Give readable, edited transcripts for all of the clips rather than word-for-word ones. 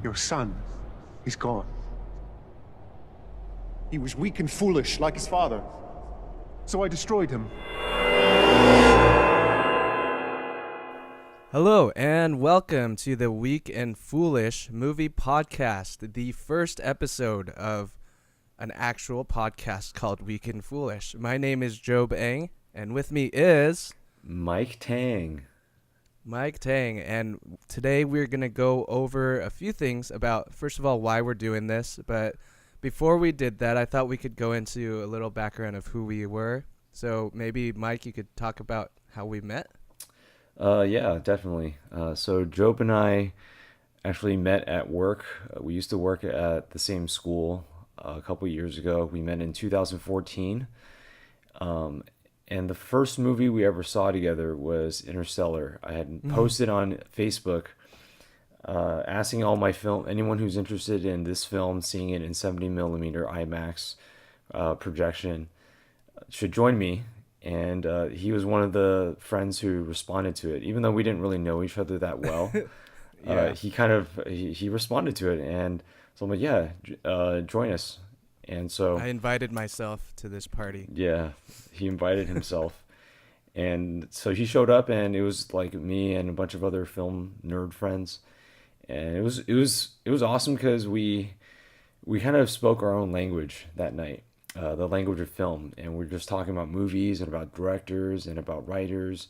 Your son is gone. He was weak and foolish, like his father. So I destroyed him. Hello and welcome to the Weak and Foolish Movie Podcast, the first episode of an actual podcast called Weak and Foolish. My name is Job Eng, and with me is Mike Tang. And today we're going to go over a few things about, first of all, why we're doing this, but before we did that, I thought we could go into a little background of who we were. So maybe, Mike, you could talk about how we met? Yeah, definitely. So Job and I actually met at work. We used to work at the same school a couple years ago. We met in 2014. And the first movie we ever saw together was Interstellar. I had posted on Facebook asking anyone who's interested in this film, seeing it in 70 millimeter IMAX projection, should join me. And he was one of the friends who responded to it, even though we didn't really know each other that well. Yeah. He responded to it, and so I'm like, yeah, join us. And so I invited myself to this party. yeah, he invited himself, and so he showed up, and it was like me and a bunch of other film nerd friends, and it was awesome because we kind of spoke our own language that night. The language of film, and we're just talking about movies and about directors and about writers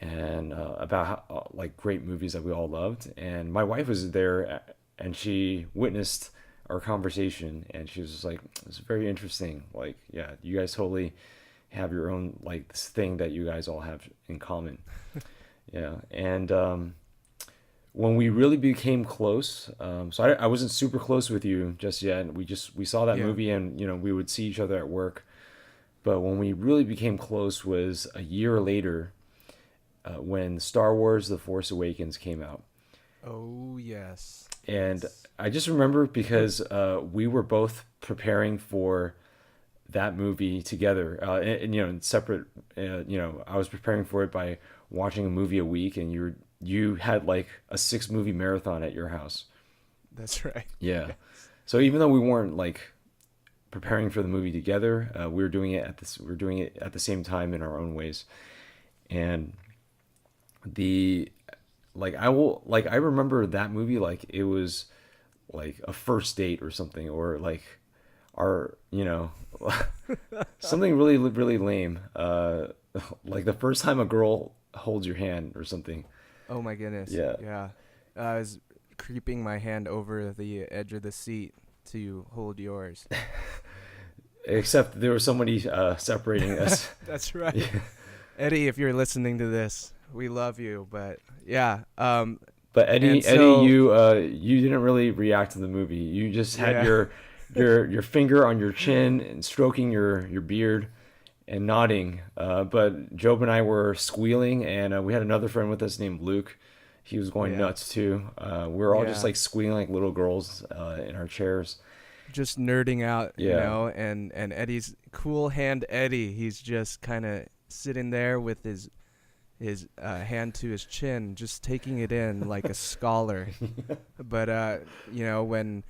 and about like great movies that we all loved. And my wife was there, and she witnessed our conversation, and she was just like, "It's very interesting. Like, yeah, you guys totally have your own like this thing that you guys all have in common." Yeah, and when we really became close, so I wasn't super close with you just yet. We saw that Yeah. movie, and we would see each other at work. But when we really became close was a year later, when Star Wars: The Force Awakens came out. Oh, yes. And I just remember because we were both preparing for that movie together, and separate. I was preparing for it by watching a movie a week, and you had like a 6-movie marathon at your house. That's right. Yeah. So even though we weren't like preparing for the movie together, we were doing it at the same time in our own ways. And I remember that movie like it was like a first date or something, or like our something really really lame, like the first time a girl holds your hand or something. Oh my goodness. Yeah. Yeah. I was creeping my hand over the edge of the seat to hold yours. Except there was somebody separating us. That's right. Eddie, if you're listening to this, we love you, but yeah. But Eddie, And so- you didn't really react to the movie. You just had Yeah. your finger on your chin and stroking your beard and nodding. But Job and I were squealing, and we had another friend with us named Luke. He was going Yeah. nuts too. We were all just Yeah. like squealing like little girls in our chairs. Just nerding out, Yeah. and Eddie's cool hand Eddie, he's just kind of sitting there with his hand to his chin, just taking it in like a scholar. But when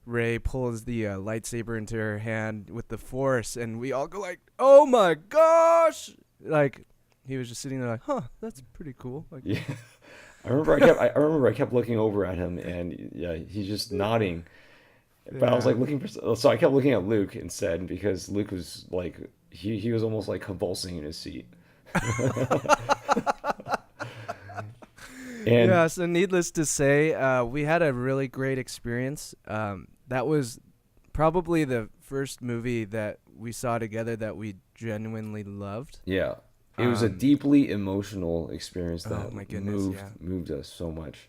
Rey pulls the lightsaber into her hand with the Force, and we all go like, "Oh my gosh!" Like he was just sitting there like, "Huh, that's pretty cool." Like, Yeah, I remember I kept looking over at him, and yeah, he's just nodding. But I was Yeah. like so I kept looking at Luke instead, because Luke was like he was almost like convulsing in his seat. And yeah, so needless to say, we had a really great experience. That was probably the first movie that we saw together that we genuinely loved. yeah, it was a Um, deeply emotional experience that Oh my goodness, yeah. moved us so much.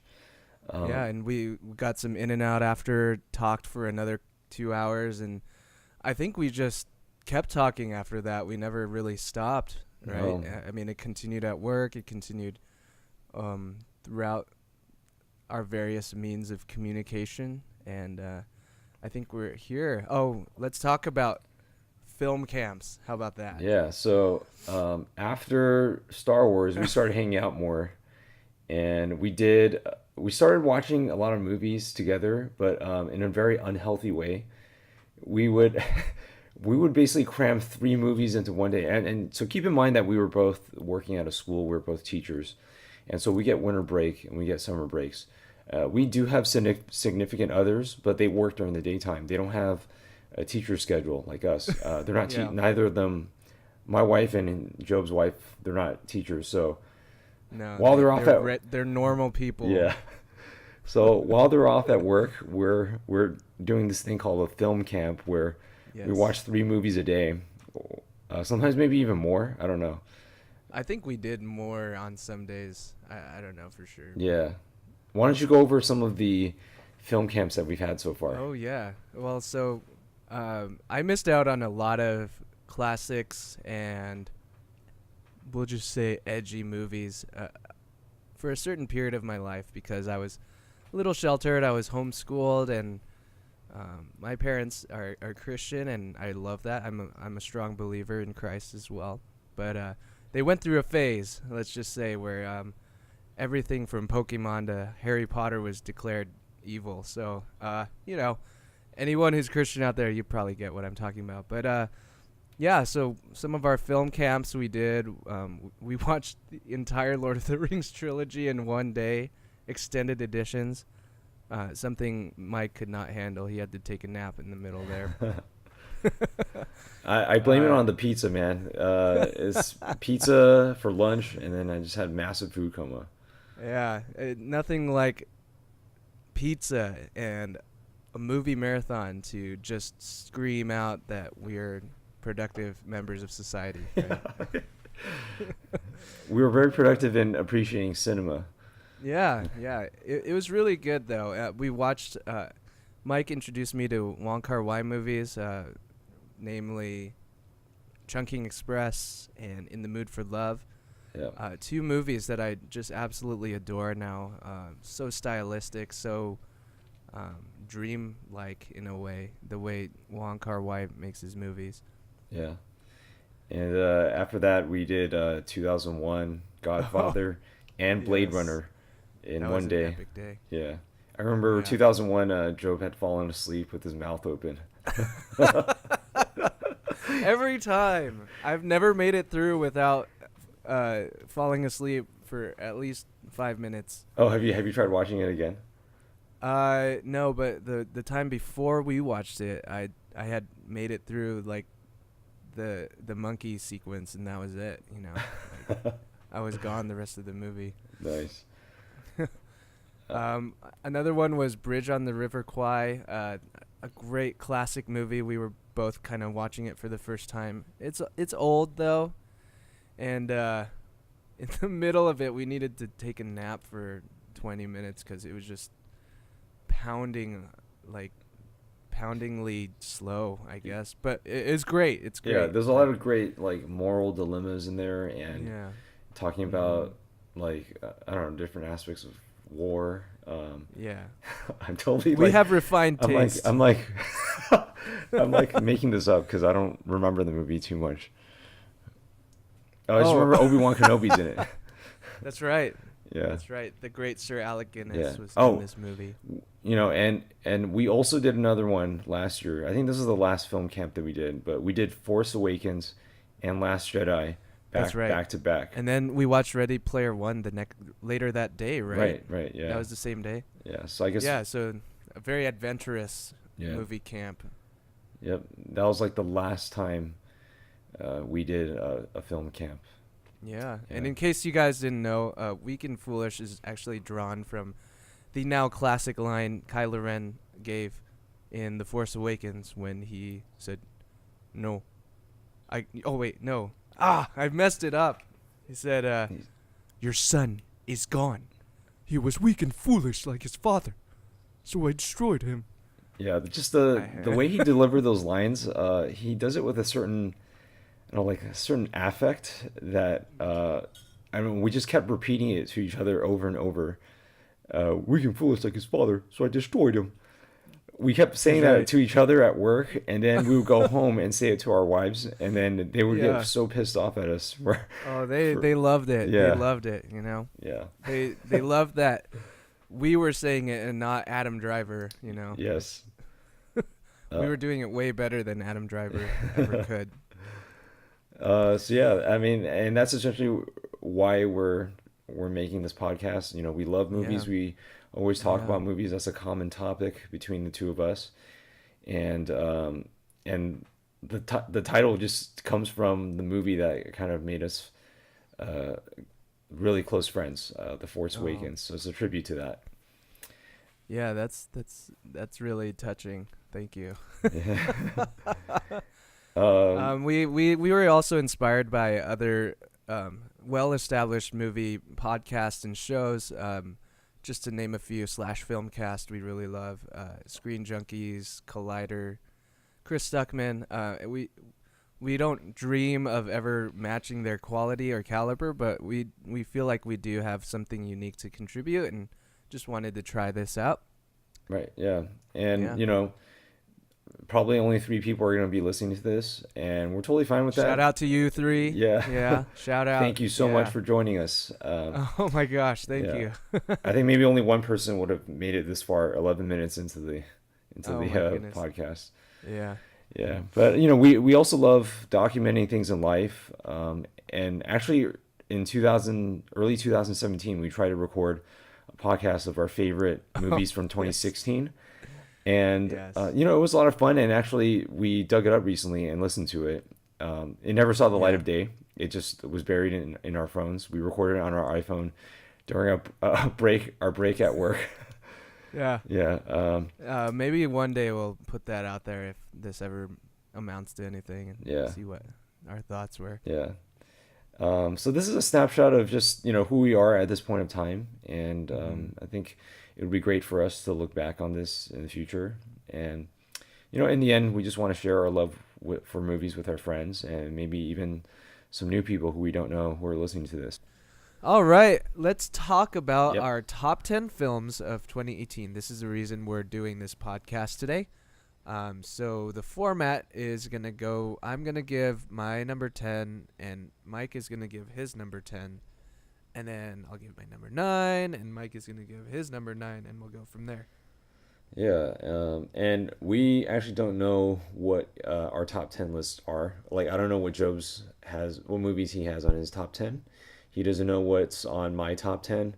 Yeah, and we got some in and out after, talked for another 2 hours, and I think we just kept talking after that. We never really stopped, right? No. I mean, it continued at work. It continued throughout our various means of communication, and I think we're here. Oh, let's talk about film camps. How about that? Yeah, so after Star Wars, we started hanging out more, and we started watching a lot of movies together, but in a very unhealthy way. We would we would basically cram 3 movies into one day, and so keep in mind that we were both working at a school. We were both teachers, and so we get winter break and we get summer breaks. We do have significant others, but they work during the daytime. They don't have a teacher schedule like us. They're not Yeah. neither of them. My wife and Job's wife, they're not teachers, so No, while they're off at they're normal people. yeah. So while they're off at work, we're doing this thing called a film camp where we Yes. watch 3 movies a day. Sometimes maybe even more. I don't know. I think we did more on some days. I don't know for sure. Yeah. Why don't you go over some of the film camps that we've had so far? Oh yeah. Well, so I missed out on a lot of classics and we'll just say edgy movies for a certain period of my life because I was a little sheltered. I was homeschooled, and my parents are Christian, and I love that. I'm a strong believer in Christ as well. But they went through a phase, let's just say, where everything from Pokemon to Harry Potter was declared evil. So, anyone who's Christian out there, you probably get what I'm talking about. But yeah, so some of our film camps we did, we watched the entire Lord of the Rings trilogy in one day, extended editions. Something Mike could not handle. He had to take a nap in the middle there. I blame it on the pizza, man. It's pizza for lunch, and then I just had massive food coma. Yeah, nothing like pizza and a movie marathon to just scream out that we're productive members of society. Right? We were very productive in appreciating cinema. Yeah. It was really good, though. We watched, Mike introduced me to Wong Kar-wai movies, namely Chungking Express and In the Mood for Love. Yeah. 2 movies that I just absolutely adore now. So stylistic, so dream-like in a way, the way Wong Kar-wai makes his movies. Yeah. And after that, we did 2001, Godfather, and Blade Yes. Runner in That one was an day. epic day. Yeah. I remember Yeah. 2001, Job had fallen asleep with his mouth open. Every time. I've never made it through without falling asleep for at least 5 minutes. Oh, have you tried watching it again? No, but the time before we watched it, I had made it through like the monkey sequence, and that was it. Like, I was gone the rest of the movie. Nice. Another one was Bridge on the River Kwai, a great classic movie. We were both kind of watching it for the first time. It's old though, and in the middle of it, we needed to take a nap for 20 minutes because it was just poundingly slow, I guess. But it's great. It's great. Yeah, there's a lot of great like moral dilemmas in there, and Yeah. talking about like I don't know, different aspects of war. Yeah. I'm totally We like, have refined I'm like taste. I'm like I'm like making this up because I don't remember the movie too much. Oh, I just Oh. remember Obi-Wan Kenobi's in it. That's right. Yeah. That's right. The great Sir Alec Guinness Yeah. was Oh. in this movie. You know, and we also did another one last year. I think this is the last film camp that we did, but we did Force Awakens and Last Jedi That's right. back to back. And then we watched Ready Player One later that day, right? Right, yeah. That was the same day. Yeah, so I guess Yeah, so a very adventurous Yeah. movie camp. Yep, that was like the last time we did a film camp. Yeah. And Yeah. in case you guys didn't know, Weak and Foolish is actually drawn from the now classic line Kylo Ren gave in The Force Awakens when he said, "No." Oh wait, no. I messed it up. He said, "Your son is gone. He was weak and foolish like his father, so I destroyed him." Yeah, just the way he delivered those lines, he does it with a certain, like a certain affect that I mean, we just kept repeating it to each other over and over. Weak and foolish like his father, so I destroyed him. we kept saying that to each other at work, and then we would go home and say it to our wives, and then they would Yeah. get so pissed off at us. Oh, they loved it. Yeah. They loved it. You know, Yeah. they loved that we were saying it and not Adam Driver. You know, Yes. we were doing it way better than Adam Driver ever could. So yeah, I mean, and that's essentially why we're making this podcast. You know, we love movies. Yeah. We always talk Yeah. about movies. That's a common topic between the two of us, and the title just comes from the movie that kind of made us really close friends, The Force Oh. Awakens. So it's a tribute to that. Yeah, that's really touching. Thank you. We were also inspired by other well-established movie podcasts and shows. Just to name a few, Slash Filmcast, we really love. Screen Junkies, Collider, Chris Stuckman. We don't dream of ever matching their quality or caliber, but we feel like we do have something unique to contribute, and just wanted to try this out. Right. Yeah. And Yeah. you know, probably only 3 people are going to be listening to this, and we're totally fine with that. Shout out to you 3. Yeah. Yeah. Shout out. Thank you so Yeah. much for joining us. Oh my gosh, thank Yeah. you. I think maybe only one person would have made it this far, 11 minutes into the Oh my goodness. podcast. Yeah. Yeah, but you know, we also love documenting things in life. And actually, in early 2017, we tried to record a podcast of our favorite movies from 2016. And Yes. you know, it was a lot of fun. And actually, we dug it up recently and listened to it. It never saw the light Yeah. of day. It just was buried in our phones. We recorded it on our iPhone during our break at work. Yeah. Yeah. Maybe one day we'll put that out there if this ever amounts to anything, and Yeah. see what our thoughts were. Yeah. So this is a snapshot of just, you know, who we are at this point of time. And I think it would be great for us to look back on this in the future. And, you know, in the end, we just want to share our love for movies with our friends, and maybe even some new people who we don't know who are listening to this. All right, let's talk about Yep. our top 10 films of 2018. This is the reason we're doing this podcast today. So the format is going to go, I'm going to give my number 10, and Mike is going to give his number 10, and then I'll give my number 9, and Mike is going to give his number 9, and we'll go from there. Yeah, and we actually don't know what our top 10 lists are. Like, I don't know what what movies he has on his top 10. He doesn't know what's on my top 10.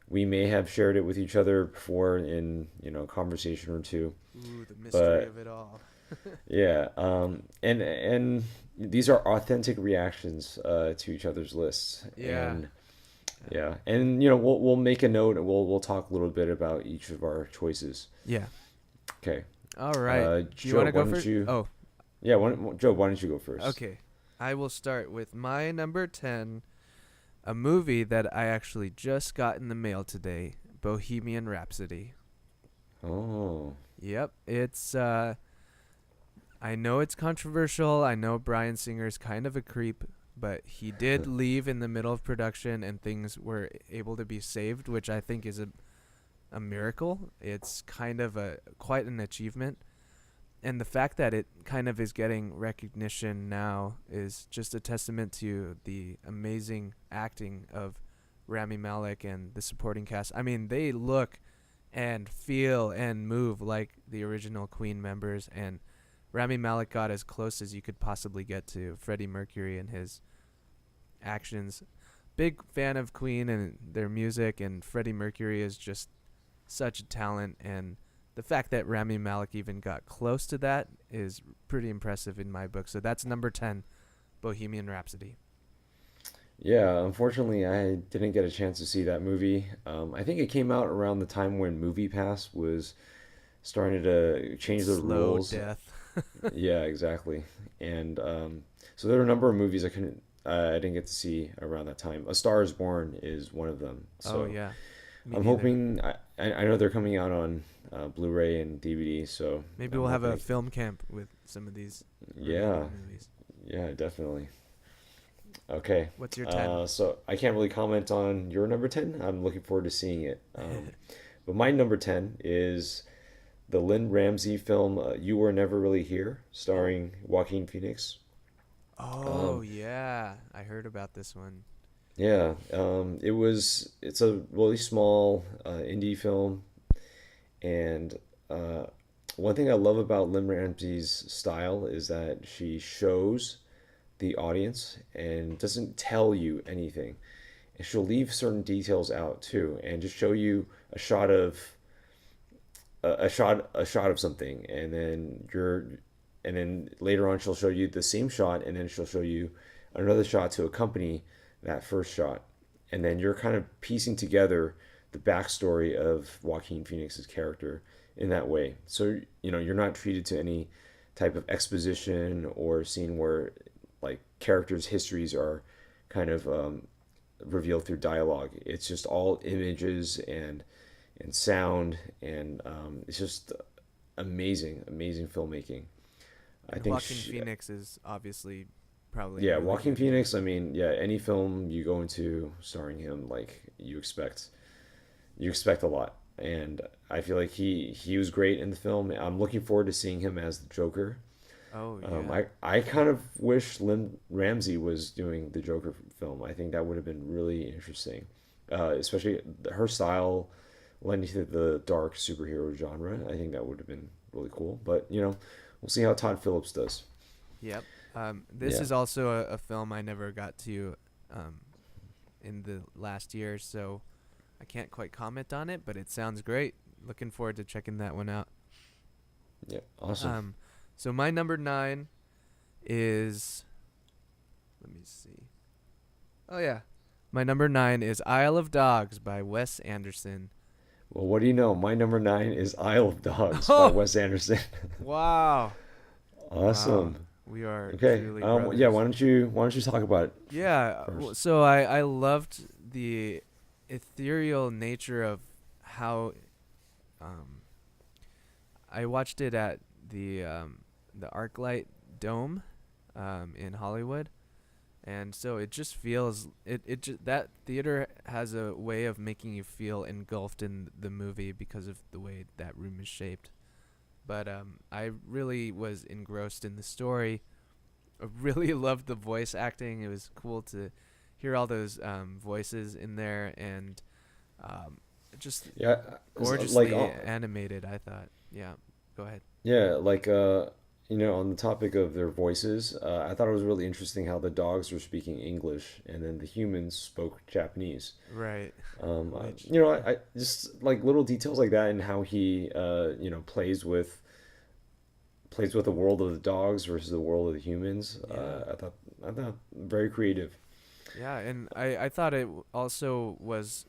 We may have shared it with each other before in, you know, conversation or two. Ooh, the mystery But- of it all. Yeah, and these are authentic reactions to each other's lists. Yeah. And, yeah, and you know, we'll make a note, and we'll talk a little bit about each of our choices. Yeah. Okay. All right. Do you Joe, want to go why don't first? you- Oh, Yeah, Joe, why don't you go first? okay. I will start with my number 10, a movie that I actually just got in the mail today, Bohemian Rhapsody. Oh. Yep, it's I know it's controversial. I know Bryan Singer's kind of a creep, but he did leave in the middle of production and things were able to be saved, which I think is a miracle. It's kind of quite an achievement. And the fact that it kind of is getting recognition now is just a testament to the amazing acting of Rami Malek and the supporting cast. I mean, they look and feel and move like the original Queen members, and Rami Malek got as close as you could possibly get to Freddie Mercury and his actions. Big fan of Queen and their music, and Freddie Mercury is just such a talent, and the fact that Rami Malek even got close to that is pretty impressive in my book. So that's number 10, Bohemian Rhapsody. Yeah, unfortunately, I didn't get a chance to see that movie. I think it came out around the time when MoviePass was starting to change the Slow rules. death. Yeah, exactly. And so there are a number of movies I didn't get to see around that time. A Star Is Born is one of them. So Oh, yeah. Me I'm neither. hoping. I know they're coming out on Blu-ray and DVD. So Maybe I'm we'll have a hoping- film camp with some of these Yeah, movies. yeah, definitely. Okay. What's your 10? So I can't really comment on your number 10. I'm looking forward to seeing it. But my number 10 is the Lynn Ramsey film You Were Never Really Here, starring Joaquin Phoenix. Oh yeah, I heard about this one. Yeah, it's a really small indie film, and one thing I love about Lynn Ramsey's style is that she shows the audience and doesn't tell you anything. And she'll leave certain details out too, and just show you a shot of a shot of something, and then later on she'll show you the same shot, and then she'll show you another shot to accompany that first shot, and then you're kind of piecing together the backstory of Joaquin Phoenix's character in that way. So you're not treated to any type of exposition or scene where like characters' histories are kind of revealed through dialogue. It's just all images and sound, and it's just amazing, amazing filmmaking. I And think Joaquin Phoenix is obviously probably yeah, really Joaquin good. Phoenix. I mean, yeah, any film you go into starring him, like you expect a lot, and I feel like he was great in the film. I'm looking forward to seeing him as the Joker. Oh yeah. I kind of wish Lynn Ramsey was doing the Joker film. I think that would have been really interesting, especially her style lending to the dark superhero genre. I think that would have been really cool. But we'll see how Todd Phillips does. Yep. This Yeah. is also a film I never got to um, in the last year, so I can't quite comment on it, but it sounds great. Looking forward to checking that one out. Yeah, awesome. So my number 9 is, let me see. Oh yeah, my number 9 is Isle of Dogs by Wes Anderson. Well, what do you know? My number 9 is Isle of Dogs by Oh! Wes Anderson. Wow. Awesome. Wow. We are Okay. truly Yeah. brothers. Why don't you talk about it? Yeah. first? So I loved the ethereal nature of how um, I watched it at the ArcLight Dome in Hollywood, and so it just feels that theater has a way of making you feel engulfed in the movie because of the way that room is shaped. But I really was engrossed in the story. I really loved the voice acting. It was cool to hear all those voices in there, and just Yeah. gorgeously Like, animated, I thought. Yeah, go ahead. yeah, like on the topic of their voices, I thought it was really interesting how the dogs were speaking English and then the humans spoke Japanese. Right. Which- I just like little details like that, and how he plays with the world of the dogs versus the world of the humans. Yeah. I thought very creative. Yeah, and I thought it also was,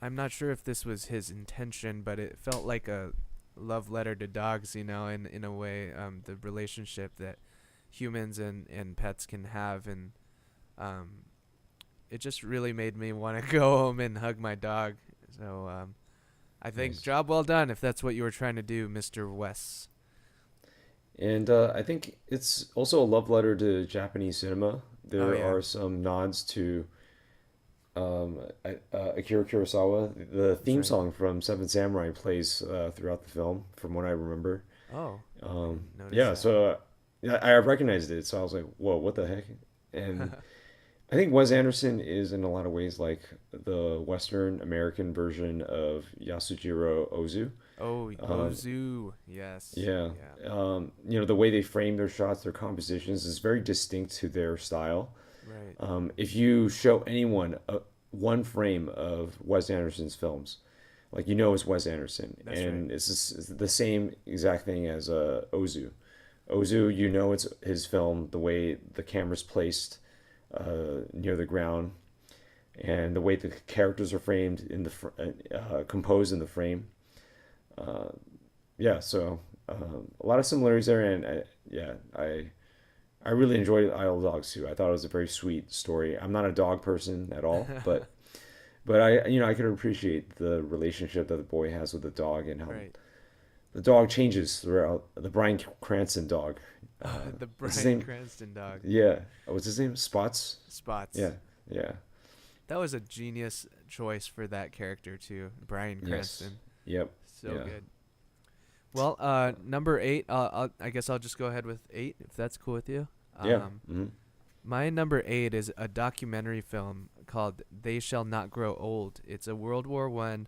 I'm not sure if this was his intention, but it felt like a love letter to dogs, in a way, the relationship that humans and pets can have, and it just really made me want to go home and hug my dog. So I think Nice. job well done if that's what you were trying to do, Mr. Wes. And I think it's also a love letter to Japanese cinema. There yeah. are some nods to Akira Kurosawa. The theme right. song from Seven Samurai plays throughout the film, from what I remember. Oh, noticed Yeah, that. so I recognized it, so I was like, "Whoa, what the heck?" And I think Wes Anderson is in a lot of ways like the Western American version of Yasujiro Ozu. Oh, Ozu, yes. Yeah. Yeah. The way they frame their shots, their compositions is very distinct to their style. Right. If you show anyone one frame of Wes Anderson's films, like it's Wes Anderson, That's and right. it's the same exact thing as Ozu. Ozu, it's his film, the way the camera's placed near the ground, and the way the characters are framed in composed in the frame. Yeah, so a lot of similarities there, and I really enjoyed Isle of Dogs too. I thought it was a very sweet story. I'm not a dog person at all, but I could appreciate the relationship that the boy has with the dog, and how Right. the dog changes throughout. The Bryan Cranston dog. The what's his Bryan name? Cranston dog. Yeah, what's his name? Spots. Spots. Yeah, yeah, That was a genius choice for that character too, Bryan yes, Cranston. yep, So yeah. good. Well, number 8. I guess I'll just go ahead with 8 if that's cool with you. Yeah. My number 8 is a documentary film called "They Shall Not Grow Old." It's a World War One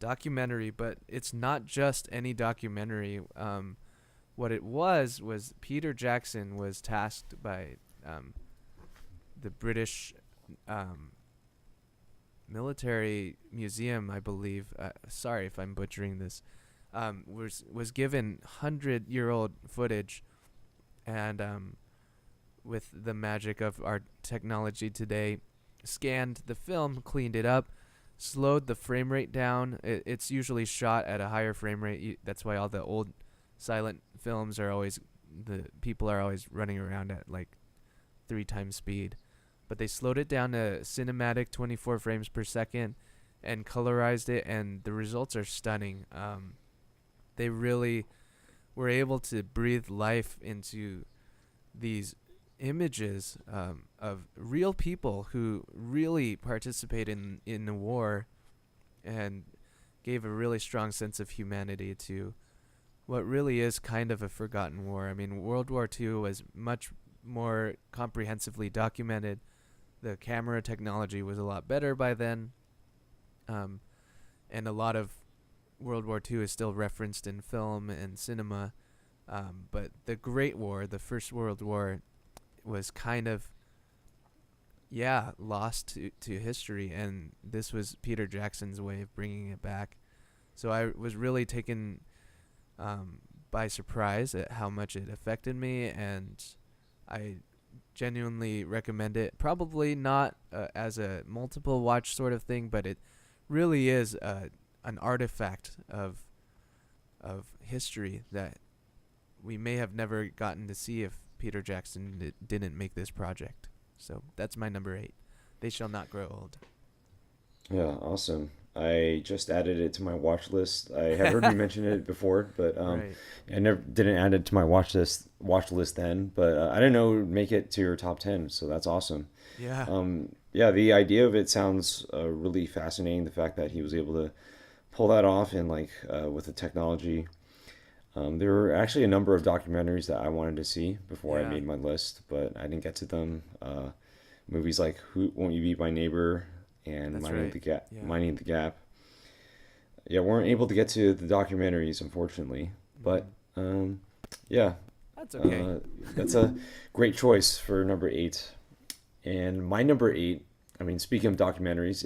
documentary, but it's not just any documentary. What it was Peter Jackson was tasked by the British military museum, I believe. Sorry if I'm butchering this. Was given 100-year-old footage, and with the magic of our technology today, scanned the film, cleaned it up, slowed the frame rate down. It's usually shot at a higher frame rate. That's why all the old silent films are always, the people are always running around at like 3 times speed. But they slowed it down to cinematic 24 frames per second and colorized it, and the results are stunning. They really were able to breathe life into these images of real people who really participated in the war, and gave a really strong sense of humanity to what really is kind of a forgotten war. I mean, World War II was much more comprehensively documented. The camera technology was a lot better by then, and a lot of World War II is still referenced in film and cinema, but the Great War, the First World War, was kind of lost to history, and this was Peter Jackson's way of bringing it back. So I was really taken by surprise at how much it affected me, and I genuinely recommend it. Probably not as a multiple watch sort of thing, but it really is an artifact of history that we may have never gotten to see if Peter Jackson didn't make this project. So that's my number 8. They Shall Not Grow Old. Yeah, awesome. I just added it to my watch list. I have heard you mention it before, but Right. I never didn't add it to my watch list then. But I didn't know it would make it to your top 10, so that's awesome. Yeah. Yeah, the idea of it sounds really fascinating. The fact that he was able to pull that off, and like with the technology. There were actually a number of documentaries that I wanted to see before I Yeah. made my list, but I didn't get to them. Movies like "Who Won't You Be My Neighbor" and That's "Minding right. the Gap." Yeah. "Minding the Gap." Yeah, weren't able to get to the documentaries, unfortunately. But yeah, That's okay. that's a great choice for number 8. And my number 8, I mean, speaking of documentaries,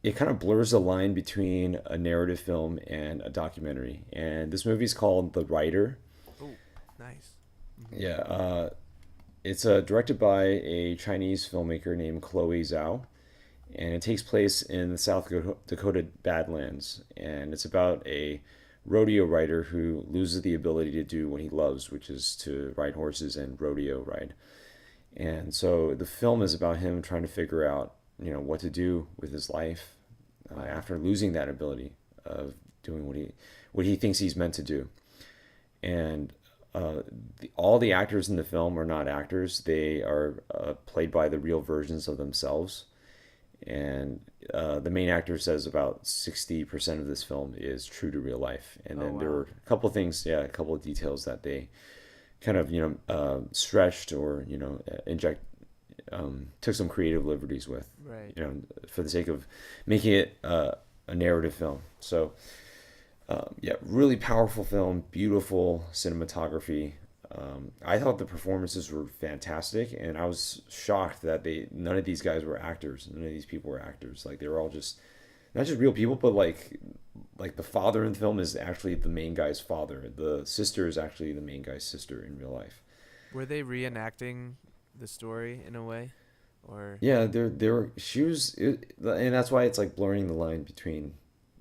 it kind of blurs the line between a narrative film and a documentary. And this movie's called The Writer. Oh, nice. Yeah, it's directed by a Chinese filmmaker named Chloe Zhao, and it takes place in the South Dakota Badlands. And it's about a rodeo rider who loses the ability to do what he loves, which is to ride horses and rodeo ride. And so the film is about him trying to figure out, what to do with his life after losing that ability of doing what he thinks he's meant to do. And all the actors in the film are not actors; they are played by the real versions of themselves. And the main actor says about 60% of this film is true to real life. And then there were a couple of things, a couple of details that they kind of stretched or took some creative liberties with, Right. for the sake of making it a narrative film. So really powerful film, beautiful cinematography. I thought the performances were fantastic, and I was shocked that none of these guys were actors. None of these people were actors. Like, they were all just not just real people, but like the father in the film is actually the main guy's father. The sister is actually the main guy's sister in real life. Were they reenacting the story in a way, or? Yeah, she was, and that's why it's like blurring the line between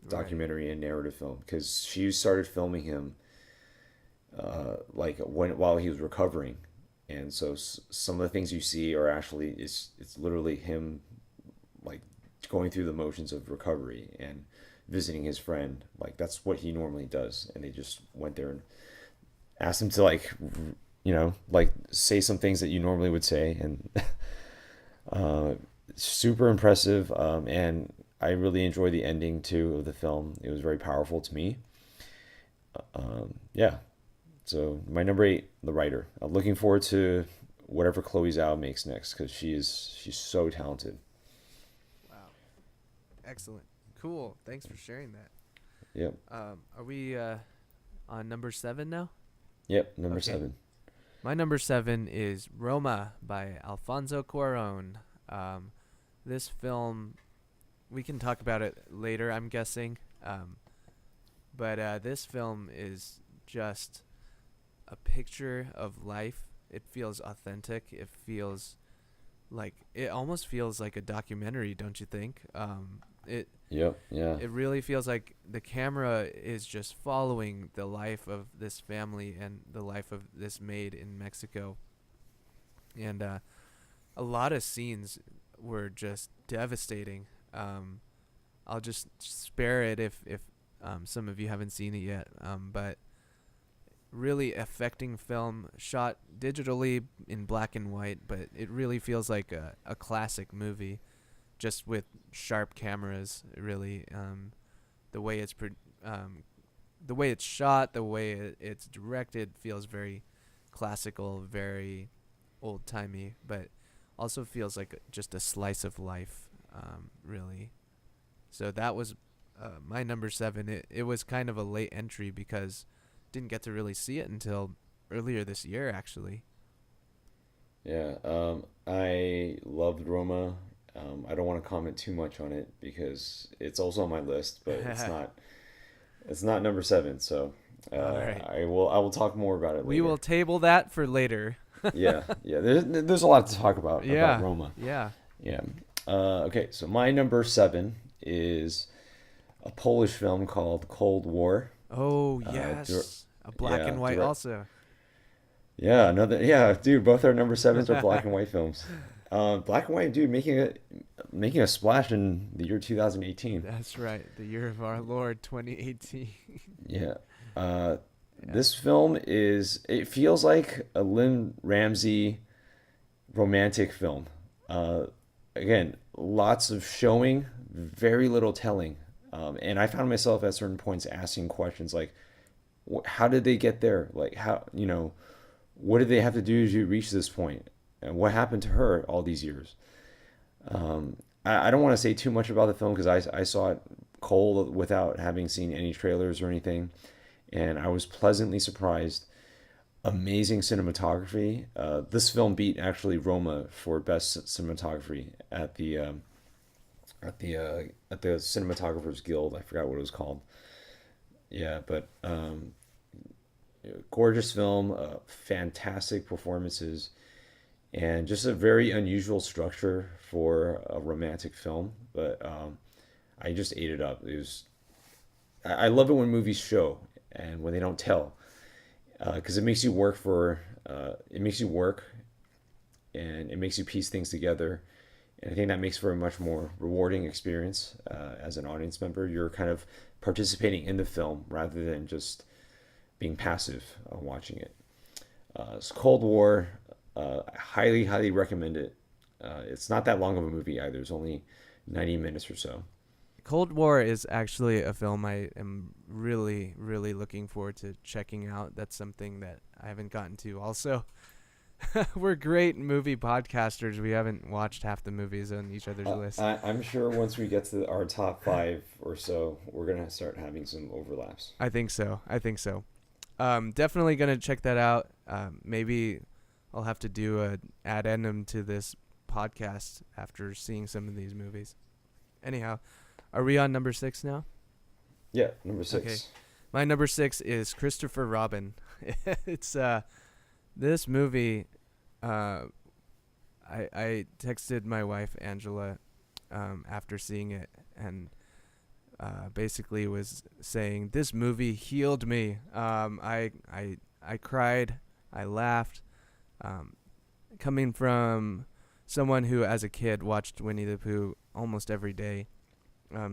documentary and narrative film, because she started filming him while he was recovering, and so some of the things you see are actually it's literally him like going through the motions of recovery and visiting his friend. Like, that's what he normally does, and they just went there and asked him to say some things that you normally would say, and super impressive. And I really enjoyed the ending too of the film. It was very powerful to me. Yeah. So my number 8, The Writer. I'm looking forward to whatever Chloe Zhao makes next because she's so talented. Wow. Excellent. Cool. Thanks for sharing that. Yep. Are we on number 7 now? Yep. Number Okay. 7. My number 7 is Roma by Alfonso Cuarón. This film, we can talk about it later, I'm guessing. But this film is just a picture of life. It feels authentic. It almost feels like a documentary, don't you think? Yep. Yeah. It really feels like the camera is just following the life of this family and the life of this maid in Mexico. And a lot of scenes were just devastating. I'll just spare it if some of you haven't seen it yet. But really affecting film, shot digitally in black and white, but it really feels like a classic movie, just with sharp cameras. Really, the way it's the way it's shot, the way it's directed feels very classical, very old timey, but also feels like just a slice of life, really. So that was my number 7. It was kind of a late entry because didn't get to really see it until earlier this year, actually. Yeah. I loved Roma. I don't want to comment too much on it because it's also on my list, but it's not number 7. So All right. I will talk more about it We later. will table that for later. Yeah. There's a lot to talk about Roma. Yeah. Yeah. Okay, so my number 7 is a Polish film called Cold War. Oh, yes. A black yeah, and white direct- also. Yeah, dude, both our number 7s are black and white films. Black and white, dude, making a splash in the year 2018. That's right. The year of our Lord, 2018. Yeah. This film it feels like a Lynn Ramsey romantic film. Again, lots of showing, very little telling. And I found myself at certain points asking questions like, how did they get there? Like, what did they have to do to reach this point? And what happened to her all these years? I don't want to say too much about the film because I saw it cold without having seen any trailers or anything. And I was pleasantly surprised. Amazing cinematography. This film beat actually Roma for best cinematography at the Cinematographers Guild. I forgot what it was called. Yeah, but gorgeous film, fantastic performances, and just a very unusual structure for a romantic film. But I just ate it up. I love it when movies show and when they don't tell, because it makes you work and it makes you piece things together. And I think that makes for a much more rewarding experience as an audience member. You're kind of participating in the film rather than just being passive watching it. It's Cold War. I highly, highly recommend it. It's not that long of a movie either. It's only 90 minutes or so. Cold War is actually a film I am really, really looking forward to checking out. That's something that I haven't gotten to. Also, we're great movie podcasters. We haven't watched half the movies on each other's list. I'm sure once we get to our top 5 or so, we're going to start having some overlaps. I think so. Definitely going to check that out. Maybe I'll have to do an addendum to this podcast after seeing some of these movies. Anyhow, are we on number 6 now? Yeah, number 6. Okay. My number 6 is Christopher Robin. It's this movie. I texted my wife Angela after seeing it, and basically was saying this movie healed me. I cried, I laughed. Coming from someone who, as a kid, watched Winnie the Pooh almost every day,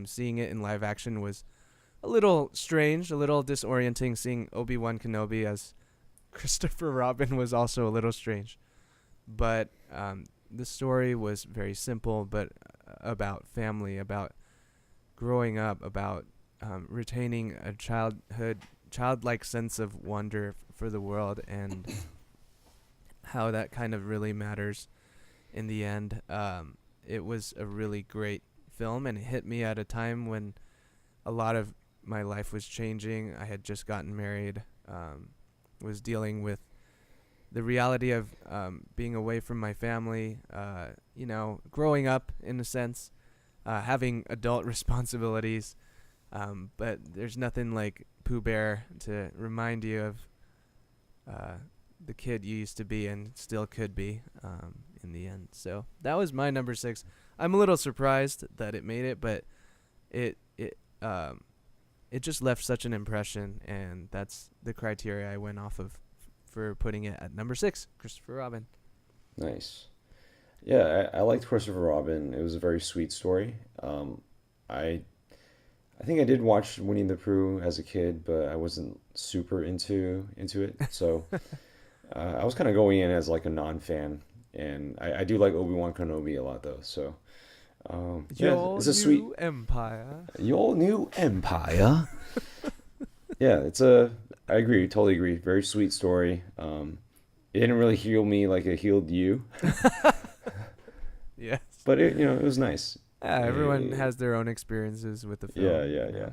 seeing it in live action was a little strange, a little disorienting. Seeing Obi-Wan Kenobi as Christopher Robin was also a little strange. But the story was very simple, but about family, about growing up, about retaining a childhood childlike sense of wonder for the world and how that kind of really matters in the end. It was a really great film, and it hit me at a time when a lot of my life was changing. I had just gotten married, was dealing with the reality of being away from my family, growing up in a sense, having adult responsibilities. But there's nothing like Pooh Bear to remind you of the kid you used to be and still could be in the end. So that was my number 6. I'm a little surprised that it made it, but it just left such an impression, and that's the criteria I went off of for putting it at number 6, Christopher Robin. Nice. Yeah, I liked Christopher Robin. It was a very sweet story. I think I did watch Winnie the Pooh as a kid, but I wasn't super into it. So I was kind of going in as like a non-fan, and I do like Obi-Wan Kenobi a lot though. So yeah, it's a sweet empire. Your new empire. Yeah, I agree, totally agree. Very sweet story. It didn't really heal me like it healed you. Yes. But it was nice. Yeah, everyone has their own experiences with the film. Yeah.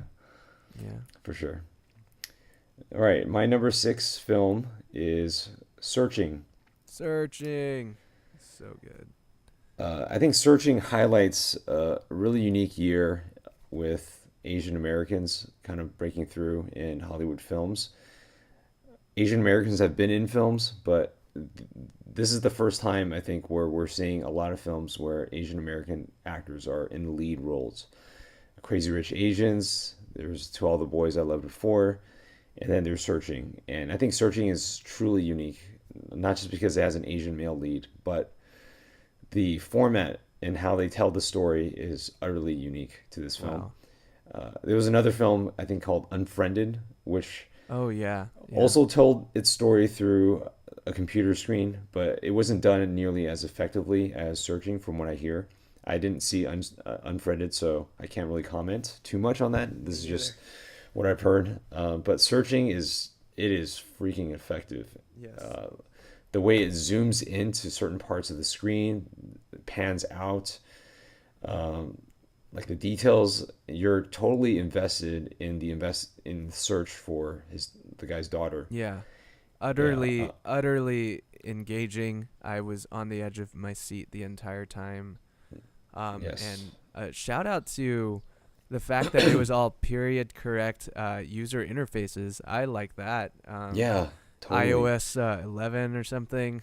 For sure. All right, my number 6 film is Searching. Searching. So good. I think Searching highlights a really unique year with Asian Americans kind of breaking through in Hollywood films. Asian Americans have been in films, but this is the first time I think where we're seeing a lot of films where Asian American actors are in the lead roles. Crazy Rich Asians, there's To All the Boys I Loved Before, and then there's Searching. And I think Searching is truly unique, not just because it has an Asian male lead, but the format and how they tell the story is utterly unique to this film. Wow. There was another film I think called Unfriended, which yeah. also told its story through a computer screen, but it wasn't done nearly as effectively as Searching from what I hear. I didn't see Unfriended, so I can't really comment too much on that. This is just what I've heard. But Searching is freaking effective. Yes. The way it zooms into certain parts of the screen, pans out, like the details, you're totally invested in the search for the guy's daughter. Yeah. Utterly engaging. I was on the edge of my seat the entire time. Yes. And shout out to the fact that it was all period correct user interfaces. I like that. Yeah, totally. iOS 11 or something,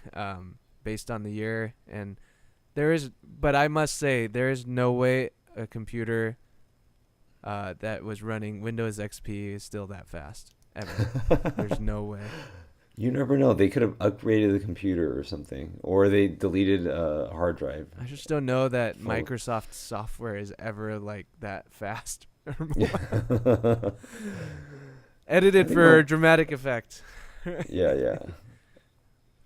based on the year. And but I must say, there is no way a computer that was running Windows XP is still that fast ever. There's no way. You never know. They could have upgraded the computer or something, or they deleted a hard drive. I just don't know that Microsoft software is ever like that fast or more. Edited for dramatic effect. Yeah.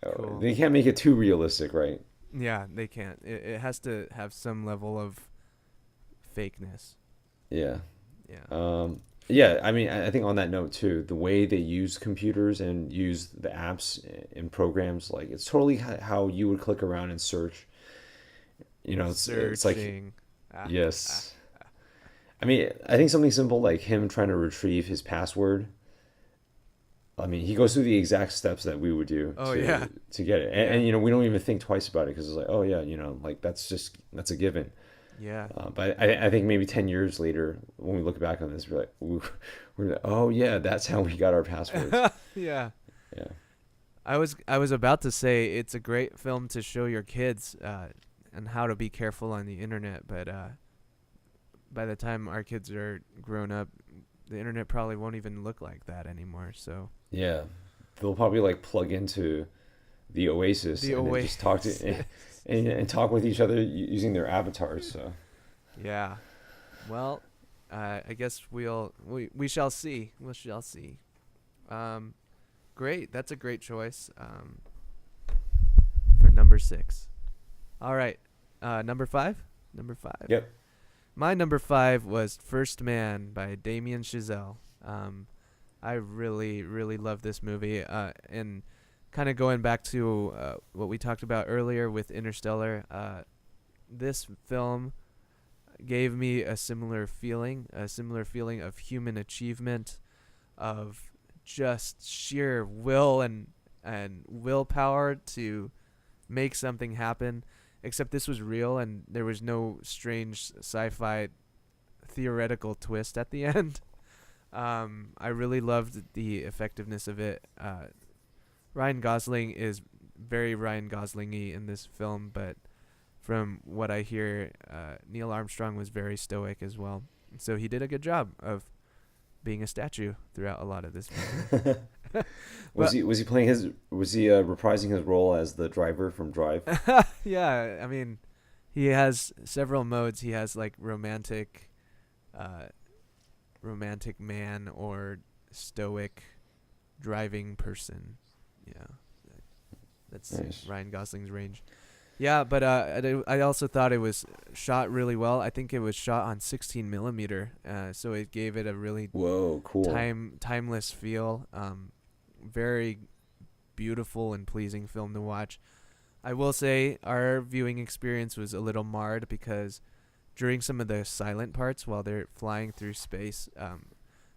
Cool. They can't make it too realistic, right? Yeah, they can't. It has to have some level of fakeness. Yeah. Yeah. Yeah, I mean, I think on that note too, the way they use computers and use the apps and programs, like it's totally how you would click around and search. It's like, yes. I mean, I think something simple like him trying to retrieve his password. I mean, he goes through the exact steps that we would do to get it. And we don't even think twice about it because it's like, oh yeah, like that's a given. Yeah. But I think maybe 10 years later, when we look back on this, we're like, oh yeah, that's how we got our passwords. Yeah. Yeah. I was about to say it's a great film to show your kids and how to be careful on the internet, but by the time our kids are grown up, the internet probably won't even look like that anymore. So yeah, they'll probably like plug into the Oasis and just talk to and talk with each other using their avatars. So yeah, well, I guess we shall see. We shall see. Great, that's a great choice for number 6. All right, number 5. Yep. My number 5 was First Man by Damien Chazelle. I really, really love this movie. And kind of going back to what we talked about earlier with Interstellar, this film gave me a similar feeling of human achievement, of just sheer will and willpower to make something happen. Except this was real, and there was no strange sci-fi theoretical twist at the end. I really loved the effectiveness of it. Ryan Gosling is very Ryan Gosling-y in this film, but from what I hear, Neil Armstrong was very stoic as well. So he did a good job of being a statue throughout a lot of this movie. Was he reprising his role as the driver from Drive? Yeah, I mean, he has several modes. He has like romantic man or stoic driving person. Yeah, that's Nice. Ryan Gosling's range. Yeah, but I also thought it was shot really well. I think it was shot on 16 millimeter, so it gave it a really Whoa, cool. timeless feel. Very beautiful and pleasing film to watch. I will say our viewing experience was a little marred because during some of the silent parts while they're flying through space,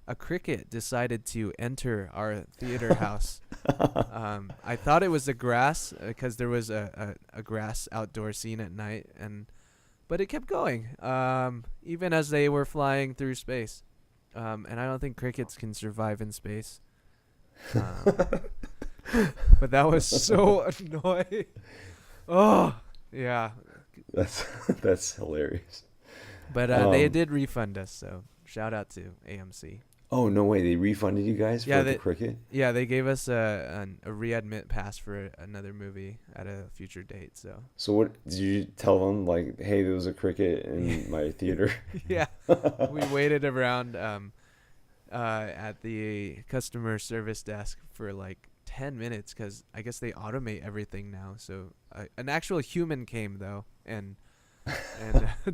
a cricket decided to enter our theater house. I thought it was the grass because there was a grass outdoor scene at night, but it kept going even as they were flying through space. And I don't think crickets can survive in space. But that was so annoying. Oh, yeah. That's hilarious. But they did refund us, so shout out to AMC. Oh, no way. They refunded you guys for the cricket? Yeah, they gave us a readmit pass for another movie at a future date. So what did you tell them? Like, hey, there was a cricket in my theater. Yeah, we waited around at the customer service desk for like 10 minutes because I guess they automate everything now. So an actual human came though and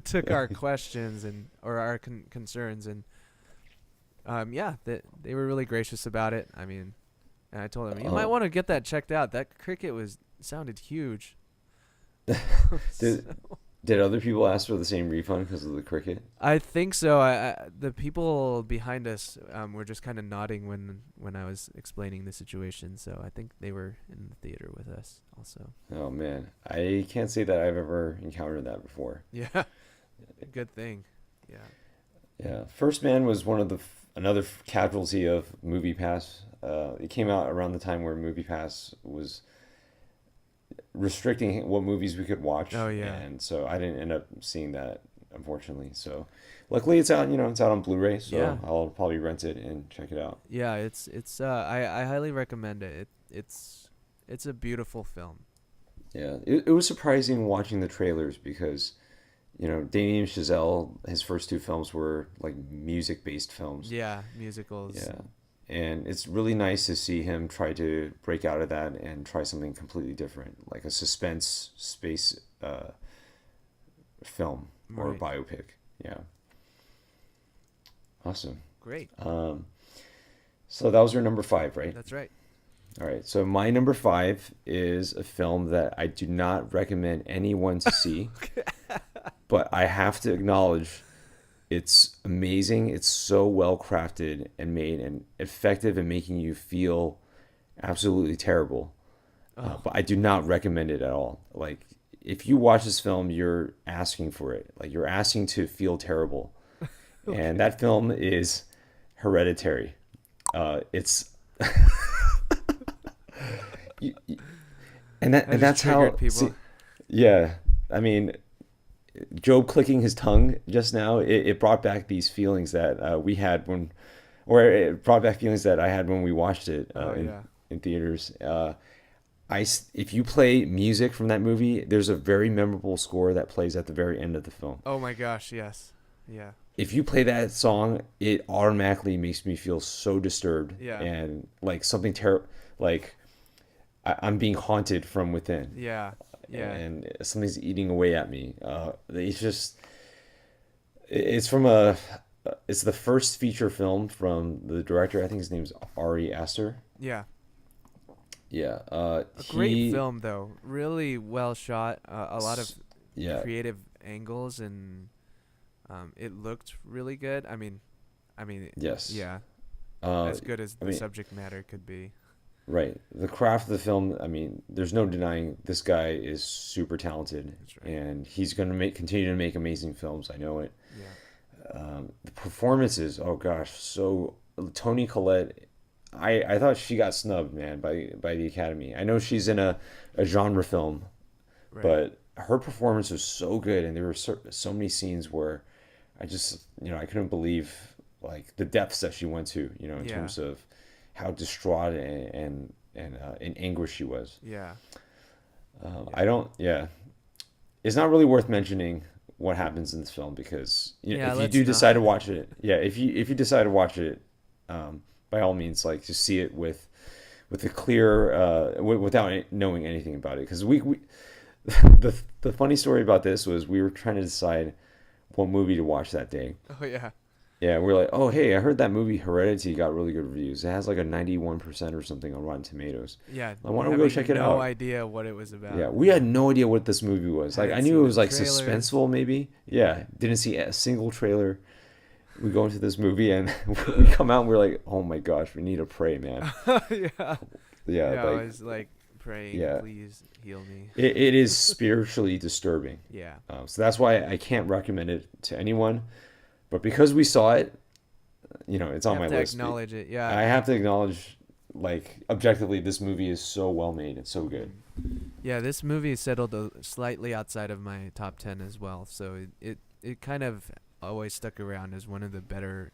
took our questions or our concerns and. Yeah, they were really gracious about it. I mean, and I told them you might want to get that checked out. That cricket sounded huge. Did other people ask for the same refund because of the cricket? I think so. The people behind us were just kind of nodding when I was explaining the situation. So I think they were in the theater with us also. Oh man, I can't say that I've ever encountered that before. Yeah, good thing. Yeah. Yeah, First Man was one of another casualty of MoviePass. It came out around the time where MoviePass was restricting what movies we could watch. Oh yeah. And so I didn't end up seeing that, unfortunately. So luckily it's out. It's out on Blu-ray. So yeah. I'll probably rent it and check it out. Yeah, it's I highly recommend it. It's a beautiful film. Yeah, it was surprising watching the trailers because. Damien Chazelle, his first two films were like music-based films. Yeah, musicals. Yeah, and it's really nice to see him try to break out of that and try something completely different, like a suspense space film or a biopic. Yeah. Awesome. Great. So that was your number 5, right? That's right. All right. So my number 5 is a film that I do not recommend anyone to see. Okay. But I have to acknowledge it's amazing. It's so well crafted and made and effective in making you feel absolutely terrible. But I do not recommend it at all. Like, if you watch this film, you're asking for it. Like, you're asking to feel terrible. Okay. And that film is Hereditary. It's... and that's how... See, yeah. I mean... Job clicking his tongue just now, it brought back these feelings that we had it brought back feelings that I had when we watched it in theaters. If you play music from that movie, there's a very memorable score that plays at the very end of the film. Oh my gosh, yes. Yeah. If you play that song, it automatically makes me feel so disturbed and like something terrible, like I'm being haunted from within. Yeah. Yeah. And something's eating away at me. It's from a it's the first feature film from the director. I think his name's Ari Aster. Yeah. Yeah. A great film though. Really well shot. A lot of Yeah. creative angles, and it looked really good. I mean, Yes. yeah, as good as I the mean, subject matter could be. right. The craft of the film, I mean, there's no denying this guy is super talented, That's right. and he's going to continue to make amazing films. I know it. Yeah. The performances, oh gosh, so Toni Collette, I thought she got snubbed, man, by the Academy. I know she's in a genre film, Right. but her performance was so good, and there were so many scenes where I just, I couldn't believe like the depths that she went to, in Yeah. terms of how distraught and in anguish she was. Yeah. I don't, yeah, it's not really worth mentioning what happens in this film because Yeah, if you let's do not. decide to watch it, yeah, if you decide to watch it, by all means, like just see it with a clear, without knowing anything about it, because we the funny story about this was we were trying to decide what movie to watch that day. Oh yeah. Yeah, we're like, oh hey, I heard that movie Heredity got really good reviews. It has like a 91% or something on Rotten Tomatoes. Yeah. Why don't we go having check it no out? idea what it was about. Yeah, we had no idea what this movie was. Like, I Hadn't knew seen it was the like trailers. suspenseful, maybe. Yeah, didn't see a single trailer. We go into this movie and we come out and we're like, oh my gosh, we need to pray, man. Yeah. Yeah, Yeah. I like was like praying, Yeah. please heal me. it is spiritually disturbing. Yeah. So that's why I can't recommend it to anyone. But because we saw it, it's on You my have to list. acknowledge it. Yeah. I have to acknowledge, like, objectively, this movie is so well made. It's so good. Yeah, this movie settled slightly outside of my top 10 as well. So it kind of always stuck around as one of the better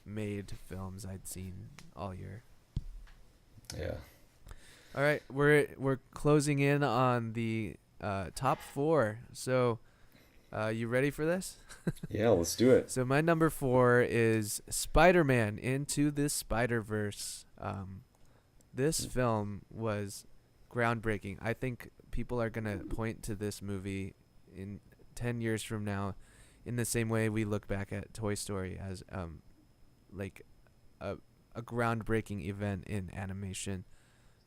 made films I'd seen all year. Yeah. All right, we're closing in on the top 4. So, you ready for this? Yeah, let's do it. So my number 4 is Spider-Man Into the Spider-Verse. This film was groundbreaking. I think people are gonna point to this movie in 10 years from now, in the same way we look back at Toy Story as like a groundbreaking event in animation.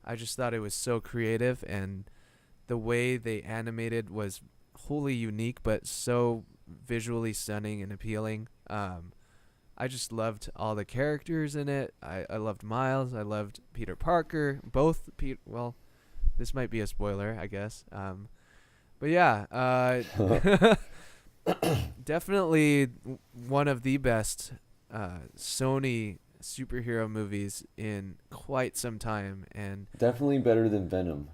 I just thought it was so creative, and the way they animated was wholly unique, but so visually stunning and appealing. I just loved all the characters in it. I loved Miles. I loved Peter Parker. Both well, this might be a spoiler, I guess. But yeah, definitely one of the best Sony superhero movies in quite some time, and Definitely better than Venom.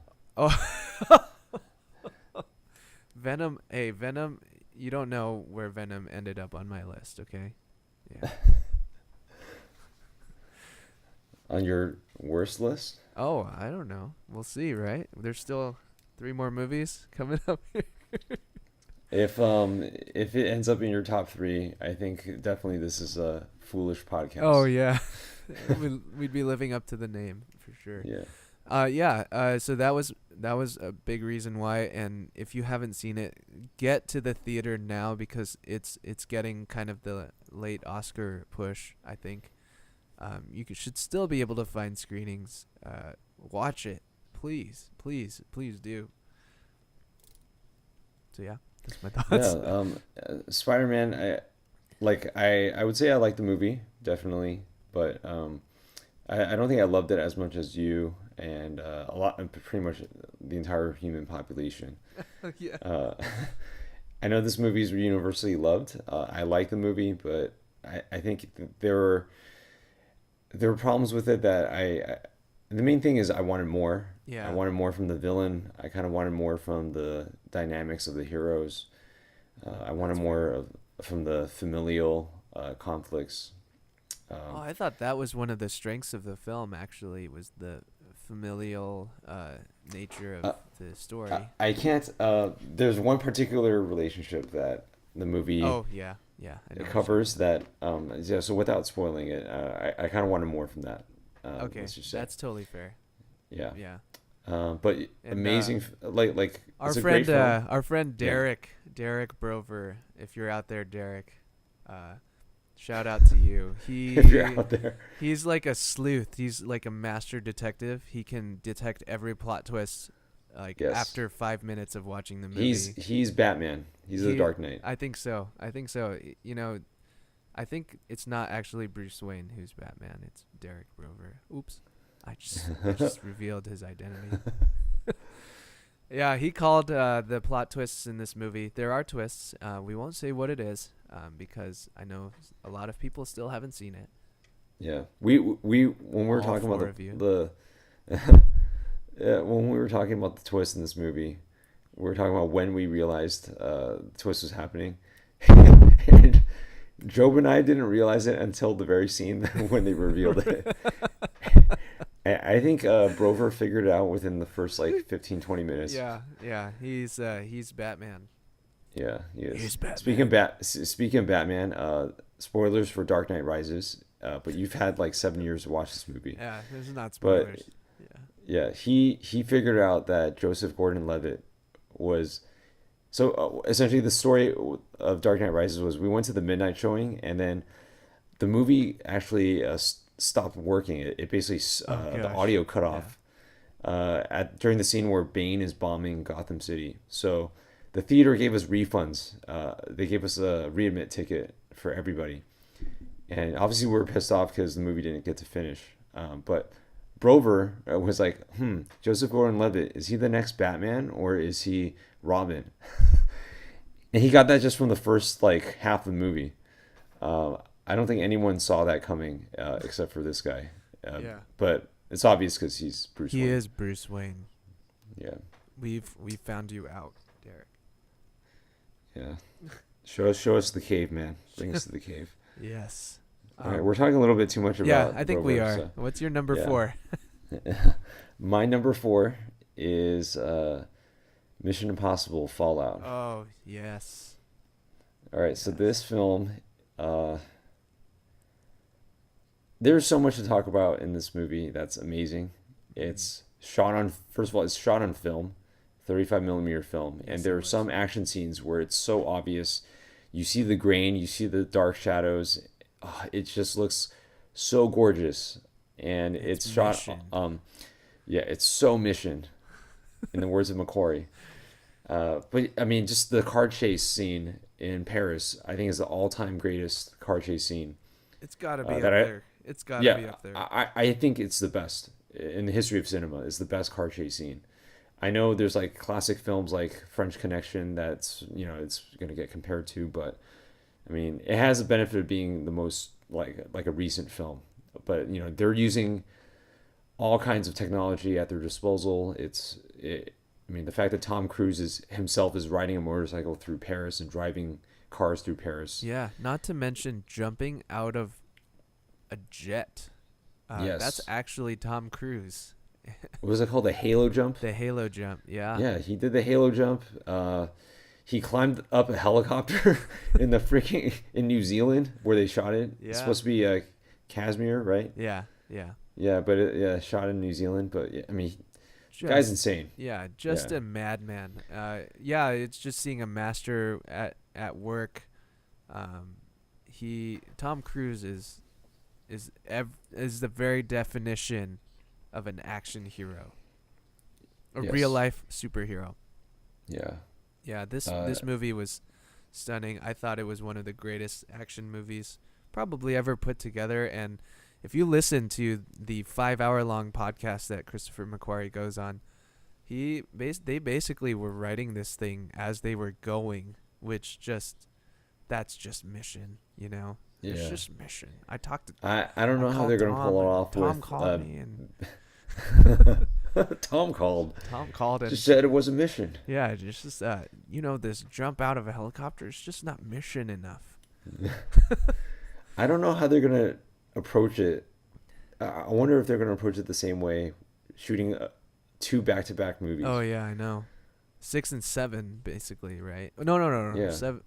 Venom. Hey, Venom. You don't know where Venom ended up on my list, okay? Yeah. On your worst list? Oh, I don't know. We'll see, right? There's still 3 more movies coming up here. If it ends up in your top 3, I think definitely this is a foolish podcast. Oh yeah, we'd be living up to the name for sure. Yeah. So that was a big reason why. And if you haven't seen it, get to the theater now, because it's getting kind of the late Oscar push, I think. Should still be able to find screenings. Watch it, please do. So yeah, that's my thoughts. Yeah. Spider-Man. I would say I like the movie definitely, but I don't think I loved it as much as you and pretty much the entire human population. Yeah. I know this movie is universally loved. I like the movie, but I think there were problems with it that the main thing is I wanted more. Yeah. I wanted more from the villain. I kind of wanted more from the dynamics of the heroes. I wanted more from the familial conflicts. I thought that was one of the strengths of the film, actually, was the familial nature of the story. I can't. There's one particular relationship that the movie I know it covers that. Yeah. So without spoiling it, I kind of wanted more from that. Okay, let's just say. that's totally fair. Yeah. Yeah. But And, amazing. Like Our it's a great friend, film. our friend Derek Brover, if you're out there, Derek, Shout out to you. if you're out there. He's like a sleuth. He's like a master detective. He can detect every plot twist like Yes. after 5 minutes of watching the movie. He's Batman. He's the Dark Knight. I think so. You know, I think it's not actually Bruce Wayne who's Batman. It's Derek Rover. Oops. I just revealed his identity. Yeah, he called the plot twists in this movie. There are twists. We won't say what it is because I know a lot of people still haven't seen it. Yeah, we when we were All talking four about of you. the yeah, when we were talking about the twist in this movie, we were talking about when we realized the twist was happening, and Job and I didn't realize it until the very scene when they revealed it. I think Brover figured it out within the first like 15-20 minutes. Yeah, he's Batman. Yeah, he is. He's Batman. Speaking of Batman, spoilers for Dark Knight Rises. But you've had like 7 years to watch this movie. Yeah, this is not But spoilers. yeah, he figured out that Joseph Gordon-Levitt was so essentially the story of Dark Knight Rises was we went to the midnight showing and then the movie actually stopped working. It basically the gosh. audio cut off during the scene where Bane is bombing Gotham City. So the theater gave us refunds. They gave us a readmit ticket for everybody. And obviously we were pissed off because the movie didn't get to finish. But Brover was like, Joseph Gordon-Levitt, is he the next Batman or is he Robin? And he got that just from the first like half of the movie. I don't think anyone saw that coming except for this guy. Yeah. But it's obvious because he's Bruce He Wayne. is Bruce Wayne. Yeah. We found you out, Derek. Yeah. Show us the cave, man. Bring us to the cave. Yes. All right, we're talking a little bit too much about. Yeah, I think we Brover, are. so- What's your number yeah. 4? My number 4 is Mission Impossible Fallout. Oh, yes. All right, so this film, there's so much to talk about in this movie that's amazing. It's shot on, first of all, it's shot on film, 35 millimeter film, and there are some action scenes where it's so obvious. You see the grain, you see the dark shadows. It just looks so gorgeous, and it's shot. Mission. Yeah, it's so Mission, in the words of McQuarrie. But I mean, just the car chase scene in Paris, I think is the all-time greatest car chase scene. It's got to be up that I- there. It's got to be up there. I think it's the best in the history of cinema. It's the best car chase scene. I know there's like classic films like French Connection that's, it's going to get compared to, but I mean, it has the benefit of being the most like a recent film. But, they're using all kinds of technology at their disposal. I mean, the fact that Tom Cruise himself is riding a motorcycle through Paris and driving cars through Paris. Yeah, not to mention jumping out of a jet. Yes. That's actually Tom Cruise. What was it called? The Halo jump? The Halo jump, yeah. Yeah, he did the Halo jump. He climbed up a helicopter in New Zealand where they shot it. Yeah. It's supposed to be Kashmir, right? Yeah. Yeah, but shot in New Zealand. But I mean, guy's insane. Yeah, just Yeah. a madman. Yeah, it's just seeing a master at work. Tom Cruise is the very definition of an action hero, a Yes. real life superhero. Yeah. Yeah, this movie was stunning. I thought it was one of the greatest action movies probably ever put together. And if you listen to the 5-hour-long podcast that Christopher McQuarrie goes on, they basically were writing this thing as they were going, which that's just Mission, Yeah. It's just Mission. I talked to I don't know how they're gonna pull it off. Tom with called me and Tom called. Tom called and Just said it was a mission. yeah, just this jump out of a helicopter is just not mission enough. I don't know how they're gonna approach it. I wonder if they're gonna approach it the same way, shooting 2 back-to-back movies. Oh yeah, I know. 6 and 7 basically, right? No. Yeah. 7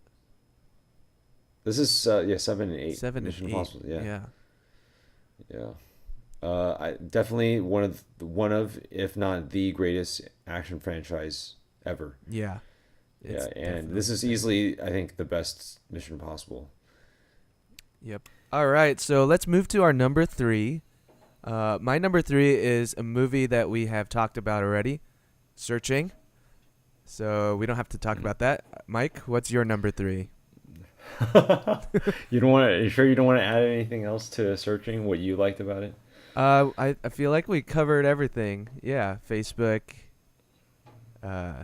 This is 7 and 8. 7 Mission and 8. Impossible. Yeah. Yeah. I definitely one of if not the greatest action franchise ever. Yeah. Yeah, and this is easily I think the best Mission Impossible. Yep. All right, so let's move to our number three. My number three is a movie that we have talked about already, Searching. So we don't have to talk about that. Mike, what's your number three? You don't want to? You sure you don't want to add anything else to Searching? What you liked about it? I feel like we covered everything. Yeah, Facebook. Uh,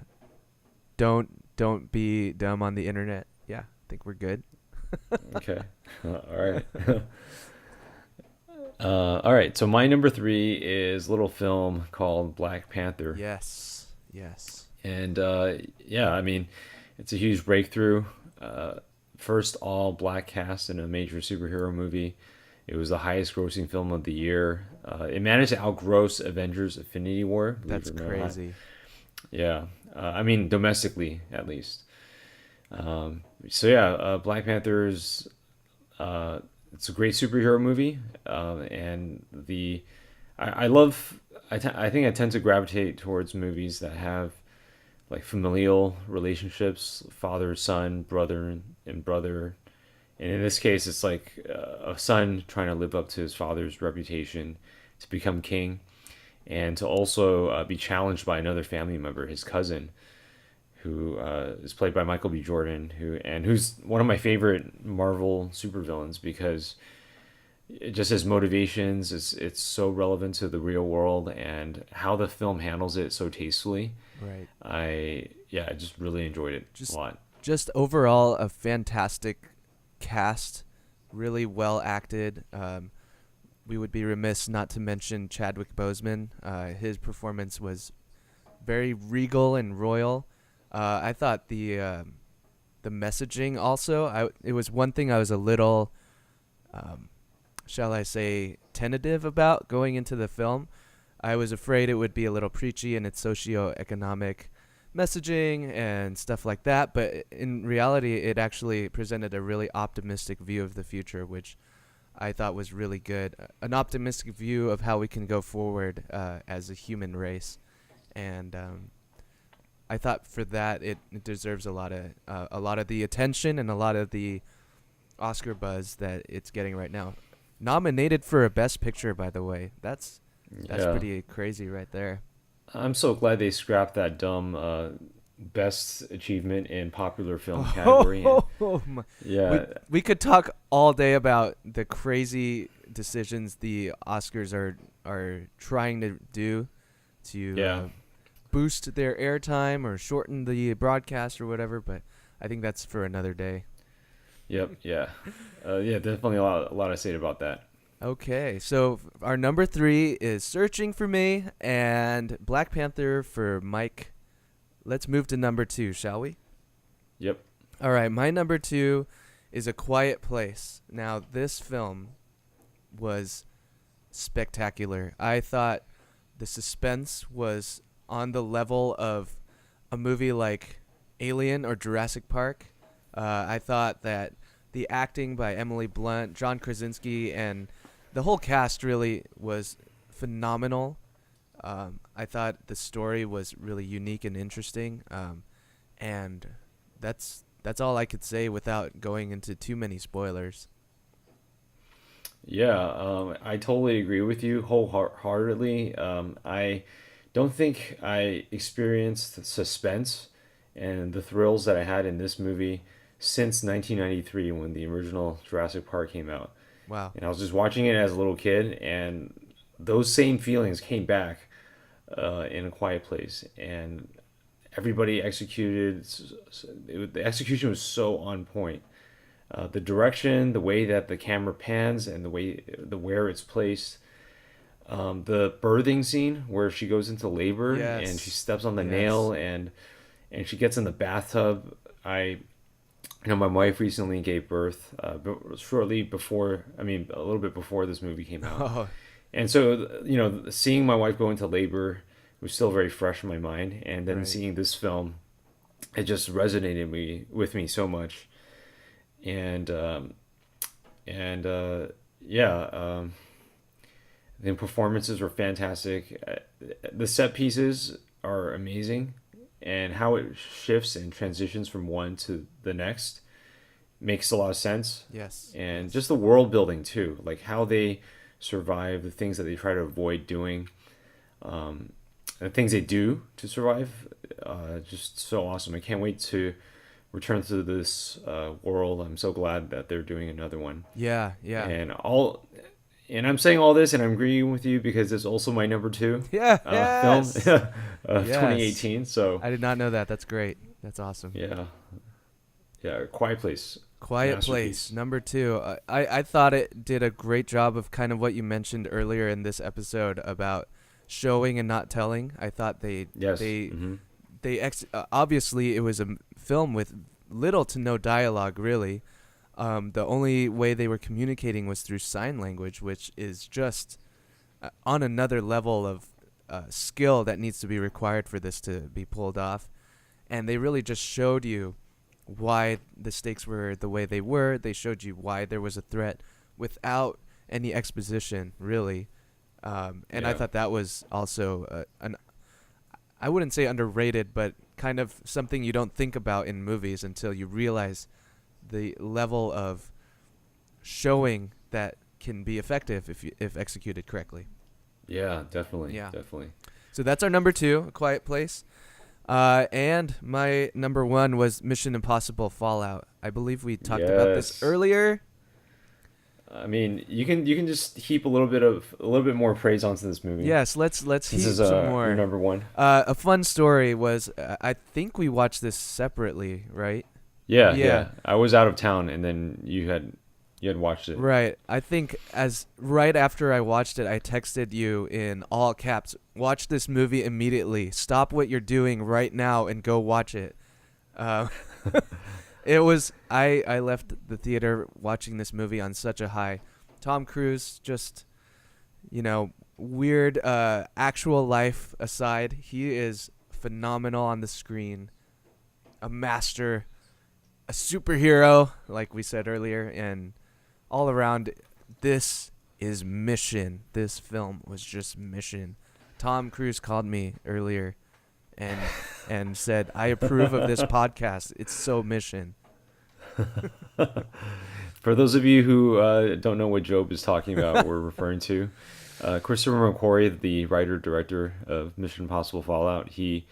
don't be dumb on the internet. Yeah, I think we're good. Okay. All right. All right. So my number three is a little film called Black Panther. Yes. Yes. And yeah, I mean, it's a huge breakthrough. First all black cast in a major superhero movie. It was the highest grossing film of the year. It managed to outgross Avengers Infinity War. believe That's it or not. crazy. Yeah. I mean, domestically, at least. So yeah, Black Panther's it's a great superhero movie, and I love I think I tend to gravitate towards movies that have like familial relationships, father son, brother and brother, and in this case, it's like a son trying to live up to his father's reputation to become king, and to also be challenged by another family member, his cousin, who is played by Michael B. Jordan, who's one of my favorite Marvel supervillains because just his motivations, it's so relevant to the real world and how the film handles it so tastefully. Right. I just really enjoyed it a lot. Just overall a fantastic cast, really well acted. We would be remiss not to mention Chadwick Boseman. His performance was very regal and royal. I thought the messaging also. It was one thing I was a little, shall I say, tentative about going into the film. I was afraid it would be a little preachy in its socioeconomic messaging and stuff like that. But in reality, it actually presented a really optimistic view of the future, which I thought was really good. An optimistic view of how we can go forward as a human race, and I thought for that it deserves a lot of the attention and a lot of the Oscar buzz that it's getting right now. Nominated for a Best Picture, by the way. That's Yeah. pretty crazy right there. I'm so glad they scrapped that dumb best achievement in popular film category. My- Yeah, we could talk all day about the crazy decisions the Oscars are trying to do to Yeah. boost their airtime or shorten the broadcast or whatever, but I think that's for another day. Yep, yeah, yeah. Definitely a lot to say about that. Okay, so our number three is Searching for me and Black Panther for Mike. Let's move to number two, shall we? Yep. All right, my number two is A Quiet Place. Now, this film was spectacular. I thought the suspense was on the level of a movie like Alien or Jurassic Park. I thought that the acting by Emily Blunt, John Krasinski, and the whole cast really was phenomenal. I thought the story was really unique and interesting, and that's all I could say without going into too many spoilers. Yeah, I totally agree with you wholeheartedly. I don't think I experienced suspense and the thrills that I had in this movie since 1993 when the original Jurassic Park came out. Wow. And I was just watching it as a little kid, and those same feelings came back in A Quiet Place. And everybody executed, the execution was so on point. The direction, the way that the camera pans, and where it's placed. The birthing scene where she goes into labor Yes. and she steps on the Yes. nail and she gets in the bathtub. My wife recently gave birth shortly before, a little bit before this movie came out. Oh, And so, seeing my wife go into labor was still very fresh in my mind. And then Right. seeing this film, it just resonated with me so much. And, the performances were fantastic. The set pieces are amazing. And how it shifts and transitions from one to the next makes a lot of sense. Yes. And just the world building too, like how they survive, the things that they try to avoid doing, the things they do to survive. Just so awesome. I can't wait to return to this world. I'm so glad that they're doing another one. Yeah, yeah. And I'm saying all this, and I'm agreeing with you because it's also my number two Yeah. Yes. film of Yes. 2018. So I did not know that. That's great. That's awesome. yeah, Quiet Place. Quiet Masterpiece. Place, number 2. I thought it did a great job of kind of what you mentioned earlier in this episode about showing and not telling. I thought Yes. they Mhm. obviously it was a film with little to no dialogue really. The only way they were communicating was through sign language, which is just on another level of skill that needs to be required for this to be pulled off. And they really just showed you why the stakes were the way they were. They showed you why there was a threat without any exposition, really. And I Yeah. thought that was also I wouldn't say underrated, but kind of something you don't think about in movies until you realize the level of showing that can be effective if executed correctly. Yeah, definitely. Yeah. Definitely. So that's our number 2, A Quiet Place. And my number 1 was Mission Impossible Fallout. I believe we talked about this Yes. earlier. I mean, you can just heap a little bit more praise onto this movie. Yes, let's This heap is some more. your number one. A fun story was I think we watched this separately, right? Yeah, Yeah. yeah. I was out of town, and then you had watched it. Right. I think right after I watched it, I texted you in all caps, watch this movie immediately. Stop what you're doing right now and go watch it. It was I left the theater watching this movie on such a high. Tom Cruise, just, weird actual life aside, he is phenomenal on the screen. A master, a superhero, like we said earlier, and all around, this is mission. This film was just mission. Tom Cruise called me earlier and said, I approve of this podcast. It's so mission. For those of you who don't know what Job is talking about, we're referring to Christopher McQuarrie, the writer-director of Mission Impossible Fallout. He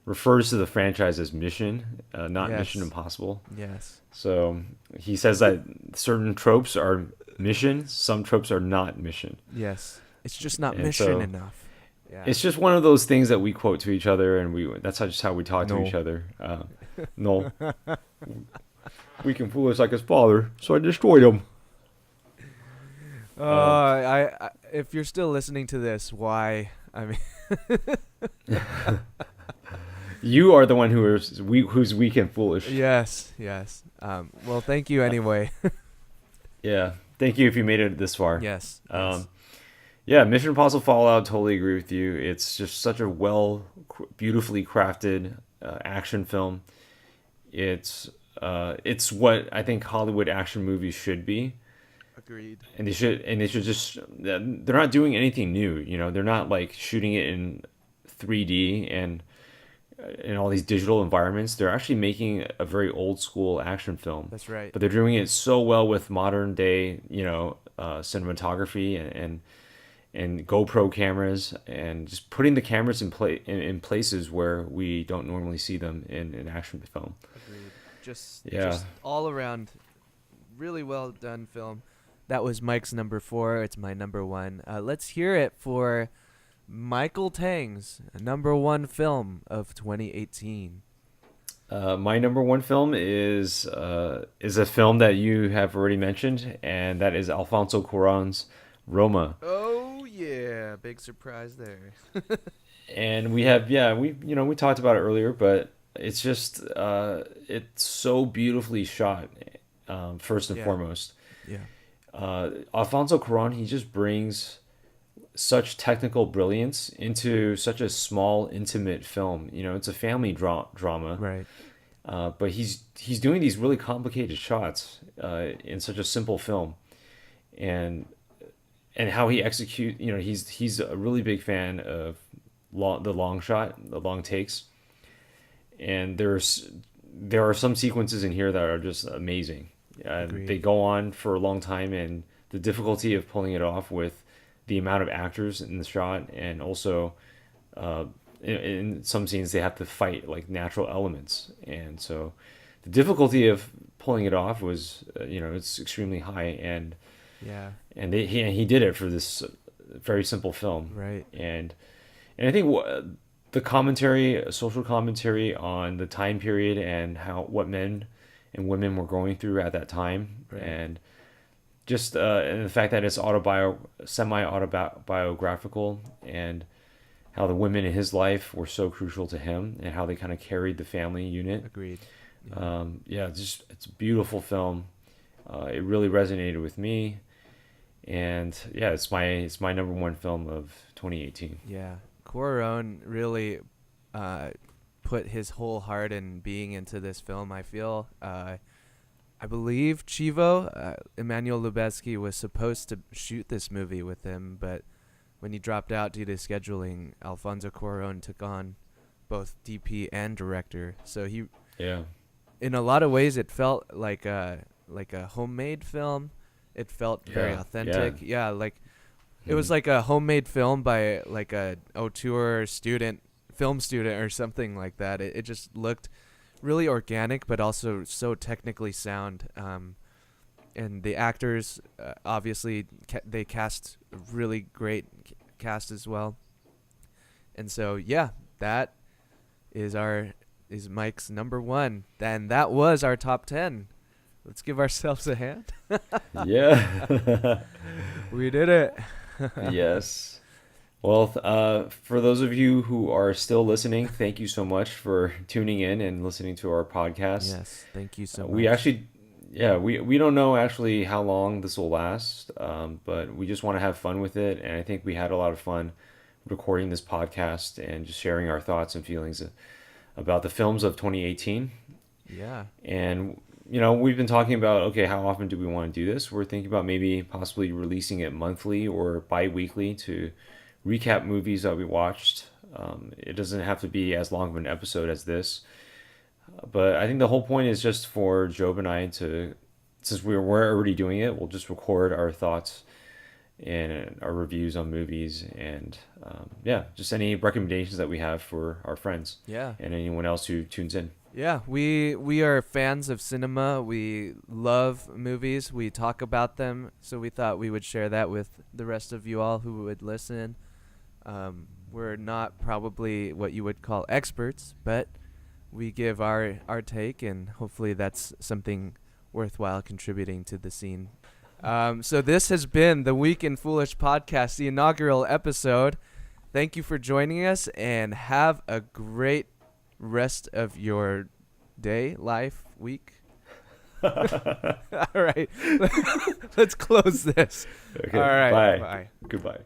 refers to the franchise as Mission, not Yes. Mission Impossible. Yes. So he says that certain tropes are mission, some tropes are not mission. Yes. It's just not And mission so enough. Yeah. It's just one of those things that we quote to each other, and that's just how we talk to No. each other. No. We can fool us like his father, so I destroyed him. I if you're still listening to this, why? I mean, You are the one who's weak and foolish. yes. Well, thank you anyway. Yeah. Thank you if you made it this far. Yes. Yeah, Mission Impossible Fallout, totally agree with you. It's just such a beautifully crafted action film. It's what I think Hollywood action movies should be. Agreed. And they should just, they're not doing anything new, they're not like shooting it in 3D and in all these digital environments. They're actually making a very old school action film. That's right. But they're doing it so well with modern day, cinematography and GoPro cameras, and just putting the cameras in places where we don't normally see them in an action film. Agreed. Just Yeah. all around, really well done film. That was Mike's number 4. It's my number 1. Let's hear it for Michael Tang's number 1 film of 2018. My number one film is a film that you have already mentioned, and that is Alfonso Cuarón's Roma. Oh yeah, big surprise there. And we talked about it earlier, but it's just it's so beautifully shot. First and Yeah. foremost, Yeah. Alfonso Cuarón, he just brings such technical brilliance into such a small, intimate film. It's a family drama, Right. but he's doing these really complicated shots in such a simple film, and how he execute. He's a really big fan of the long shot, the long takes, and there are some sequences in here that are just amazing. Agreed. They go on for a long time, and the difficulty of pulling it off with the amount of actors in the shot, and also in some scenes they have to fight like natural elements, and so the difficulty of pulling it off was it's extremely high, and Yeah. he did it for this very simple film, Right. and I think the commentary, social commentary on the time period and what men and women were going through at that time, Right. and just and the fact that it's semi-autobiographical, and how the women in his life were so crucial to him, and how they kind of carried the family unit. Agreed. It's a beautiful film. It really resonated with me, and yeah, it's my number one film of 2018. Yeah. Cuarón really put his whole heart and being into this film, I feel. I believe Chivo, Emmanuel Lubezki, was supposed to shoot this movie with him, but when he dropped out due to scheduling, Alfonso Cuarón took on both DP and director. So he, Yeah. in a lot of ways, it felt like a homemade film. It felt very Yeah, authentic. Yeah, like it was like a homemade film by like a auteur film student or something like that. It just looked really organic, but also so technically sound. And the actors, obviously, they cast a really great cast as well. And so, yeah, that is Mike's number one. Then that was our top 10. Let's give ourselves a hand. Yeah. We did it. Yes. Well, for those of you who are still listening, thank you so much for tuning in and listening to our podcast. Yes, thank you so much. We actually, we don't know actually how long this will last, but we just want to have fun with it, and I think we had a lot of fun recording this podcast and just sharing our thoughts and feelings about the films of 2018. Yeah. And we've been talking about, okay, how often do we want to do this? We're thinking about maybe possibly releasing it monthly or bi-weekly to recap movies that we watched. It doesn't have to be as long of an episode as this, but I think the whole point is just for Job and I to, since we're already doing it, we'll just record our thoughts and our reviews on movies, and just any recommendations that we have for our friends. Yeah. And anyone else who tunes in. Yeah, we are fans of cinema. We love movies. We talk about them. So we thought we would share that with the rest of you all who would listen. We're not probably what you would call experts, but we give our take, and hopefully that's something worthwhile contributing to the scene. So this has been the Week in Foolish podcast, the inaugural episode. Thank you for joining us, and have a great rest of your day, life, week. All right. Let's close this. Okay, All right. bye. Bye. Goodbye.